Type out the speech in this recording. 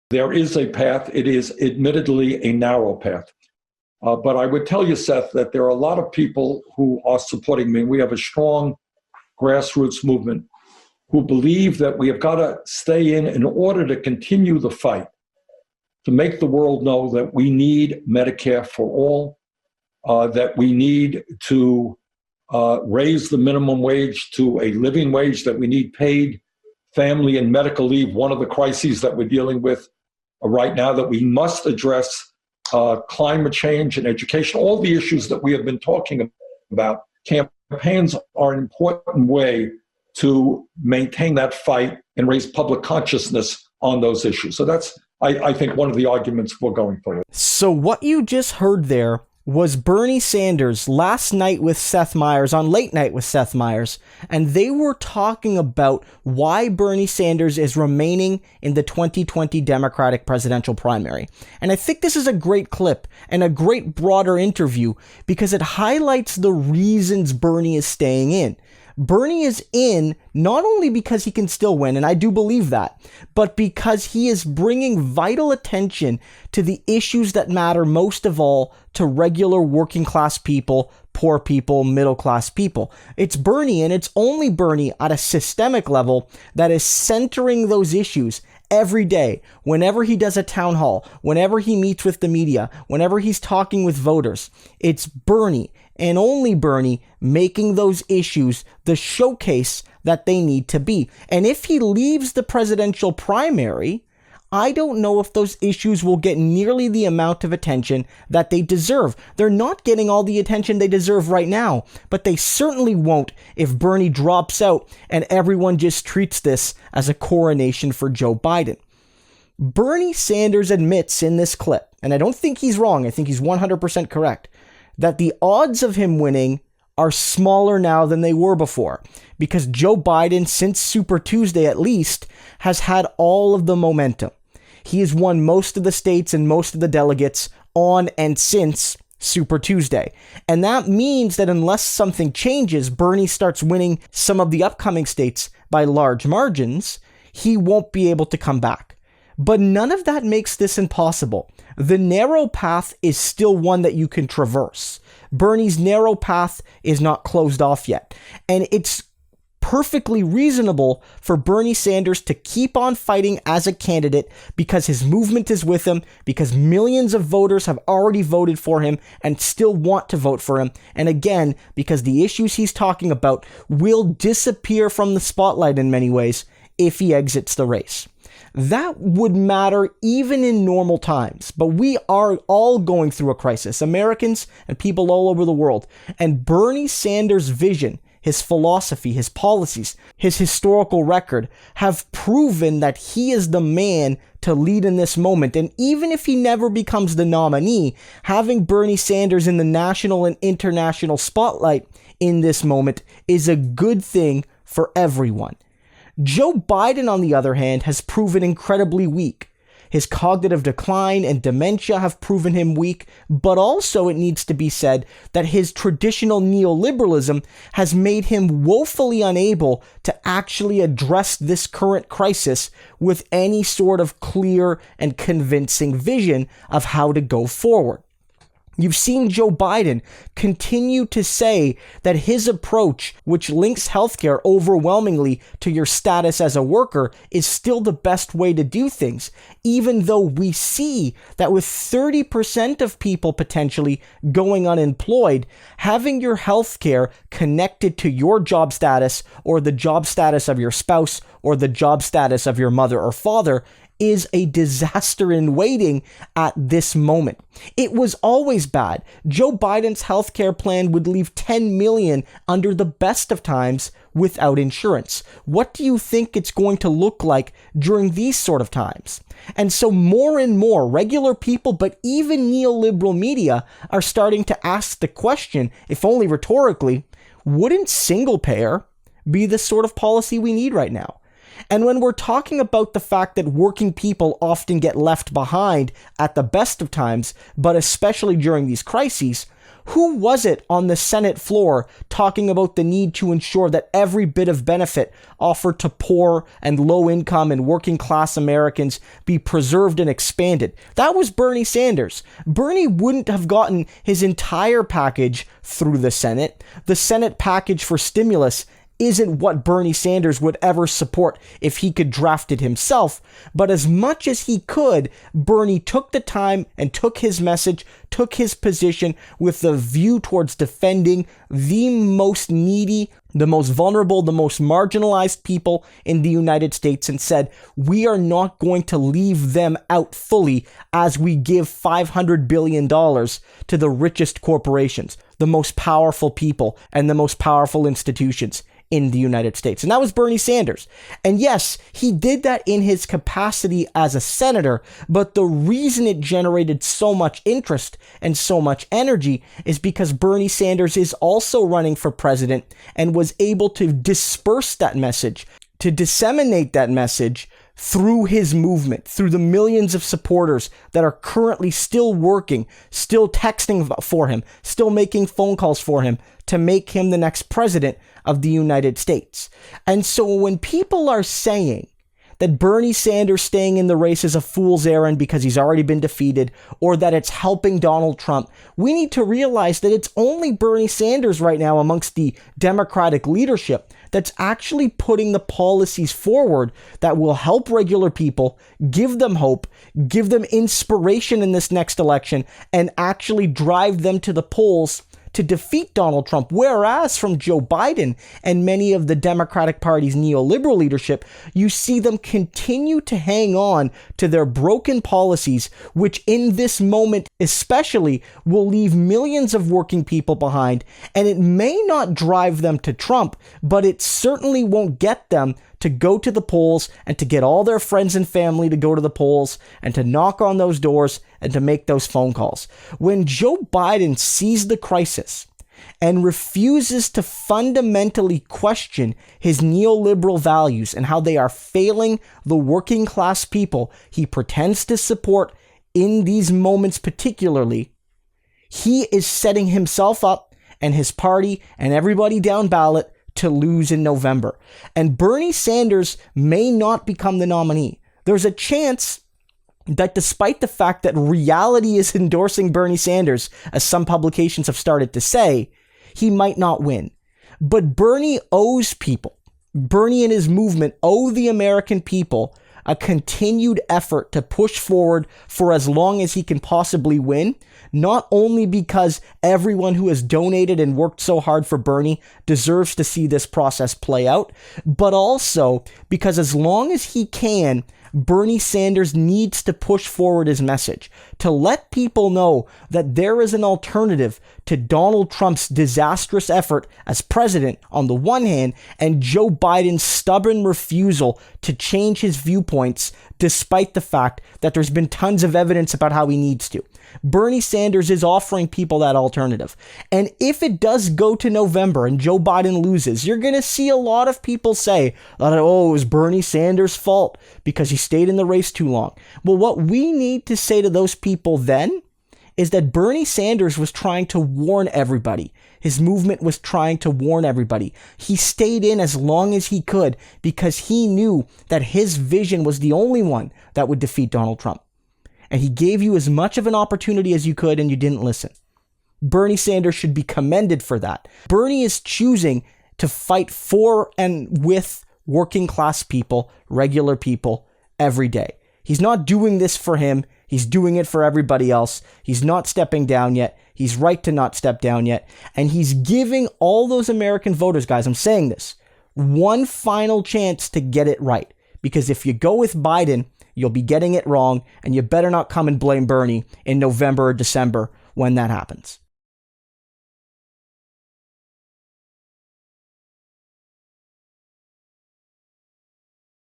There is a path. It is admittedly a narrow path. But I would tell you, Seth, that there are a lot of people who are supporting me. We have a strong grassroots movement who believe that we have got to stay in order to continue the fight, to make the world know that we need Medicare for all, that we need to raise the minimum wage to a living wage, that we need paid family and medical leave, one of the crises that we're dealing with right now, that we must address climate change and education, all the issues that we have been talking about. Campaigns are an important way to maintain that fight and raise public consciousness on those issues. So that's, I think, one of the arguments for going forward. So what you just heard there was Bernie Sanders last night with Seth Meyers, on Late Night with Seth Meyers, and they were talking about why Bernie Sanders is remaining in the 2020 Democratic presidential primary. And I think this is a great clip and a great broader interview because it highlights the reasons Bernie is staying in. Bernie is in not only because he can still win, and I do believe that, but because he is bringing vital attention to the issues that matter most of all to regular working class people, poor people, middle class people. It's Bernie, and it's only Bernie at a systemic level that is centering those issues every day, whenever he does a town hall, whenever he meets with the media, whenever he's talking with voters. It's Bernie and only Bernie making those issues the showcase that they need to be. And if he leaves the presidential primary, I don't know if those issues will get nearly the amount of attention that they deserve. They're not getting all the attention they deserve right now, but they certainly won't if Bernie drops out and everyone just treats this as a coronation for Joe Biden. Bernie Sanders admits in this clip, and I don't think he's wrong, I think he's 100% correct, that the odds of him winning are smaller now than they were before, because Joe Biden, since Super Tuesday at least, has had all of the momentum. He has won most of the states and most of the delegates on and since Super Tuesday. And that means that unless something changes, Bernie starts winning some of the upcoming states by large margins, he won't be able to come back. But none of that makes this impossible. The narrow path is still one that you can traverse. Bernie's narrow path is not closed off yet. And it's perfectly reasonable for Bernie Sanders to keep on fighting as a candidate because his movement is with him, because millions of voters have already voted for him and still want to vote for him. And again, because the issues he's talking about will disappear from the spotlight in many ways if he exits the race. That would matter even in normal times, but we are all going through a crisis, Americans and people all over the world. And Bernie Sanders' vision, his philosophy, his policies, his historical record have proven that he is the man to lead in this moment. And even if he never becomes the nominee, having Bernie Sanders in the national and international spotlight in this moment is a good thing for everyone. Joe Biden, on the other hand, has proven incredibly weak. His cognitive decline and dementia have proven him weak, but also it needs to be said that his traditional neoliberalism has made him woefully unable to actually address this current crisis with any sort of clear and convincing vision of how to go forward. You've seen Joe Biden continue to say that his approach, which links healthcare overwhelmingly to your status as a worker, is still the best way to do things, even though we see that with 30% of people potentially going unemployed, having your healthcare connected to your job status or the job status of your spouse or the job status of your mother or father is a disaster in waiting at this moment. It was always bad. Joe Biden's healthcare plan would leave 10 million under the best of times without insurance. What do you think it's going to look like during these sort of times? And so more and more regular people, but even neoliberal media, are starting to ask the question, if only rhetorically, wouldn't single payer be the sort of policy we need right now? And when we're talking about the fact that working people often get left behind at the best of times, but especially during these crises, who was it on the Senate floor talking about the need to ensure that every bit of benefit offered to poor and low-income and working-class Americans be preserved and expanded? That was Bernie Sanders. Bernie wouldn't have gotten his entire package through the Senate. The Senate package for stimulus isn't what Bernie Sanders would ever support if he could draft it himself. But as much as he could, Bernie took the time and took his message, took his position with the view towards defending the most needy, the most vulnerable, the most marginalized people in the United States, and said, we are not going to leave them out fully as we give $500 billion to the richest corporations, the most powerful people, and the most powerful institutions in the United States. And that was Bernie Sanders. And yes, he did that in his capacity as a senator, but the reason it generated so much interest and so much energy is because Bernie Sanders is also running for president and was able to disperse that message, to disseminate that message through his movement, through the millions of supporters that are currently still working, still texting for him, still making phone calls for him to make him the next president of the United States. And so when people are saying that Bernie Sanders staying in the race is a fool's errand because he's already been defeated, or that it's helping Donald Trump, we need to realize that it's only Bernie Sanders right now amongst the Democratic leadership that's actually putting the policies forward that will help regular people, give them hope, give them inspiration in this next election, and actually drive them to the polls to defeat Donald Trump. Whereas from Joe Biden and many of the Democratic Party's neoliberal leadership, you see them continue to hang on to their broken policies, which in this moment especially will leave millions of working people behind. And it may not drive them to Trump, but it certainly won't get them to go to the polls and to get all their friends and family to go to the polls and to knock on those doors and to make those phone calls. When Joe Biden sees the crisis and refuses to fundamentally question his neoliberal values and how they are failing the working class people he pretends to support in these moments particularly, he is setting himself up and his party and everybody down ballot to lose in November. And Bernie Sanders may not become the nominee. There's a chance that despite the fact that reality is endorsing Bernie Sanders, as some publications have started to say, he might not win. But Bernie owes people. Bernie and his movement owe the American people a continued effort to push forward for as long as he can possibly win, not only because everyone who has donated and worked so hard for Bernie deserves to see this process play out, but also because as long as he can, Bernie Sanders needs to push forward his message to let people know that there is an alternative to Donald Trump's disastrous effort as president on the one hand and Joe Biden's stubborn refusal to change his viewpoints despite the fact that there's been tons of evidence about how he needs to. Bernie Sanders is offering people that alternative. And if it does go to November and Joe Biden loses, you're going to see a lot of people say, oh, it was Bernie Sanders' fault because he stayed in the race too long. Well, what we need to say to those people then is that Bernie Sanders was trying to warn everybody. His movement was trying to warn everybody. He stayed in as long as he could because he knew that his vision was the only one that would defeat Donald Trump. And he gave you as much of an opportunity as you could, and you didn't listen. Bernie Sanders should be commended for that. Bernie is choosing to fight for and with working class people, regular people, every day. He's not doing this for him. He's doing it for everybody else. He's not stepping down yet. He's right to not step down yet. And he's giving all those American voters, guys, I'm saying this, one final chance to get it right. Because if you go with Biden, you'll be getting it wrong, and you better not come and blame Bernie in November or December when that happens.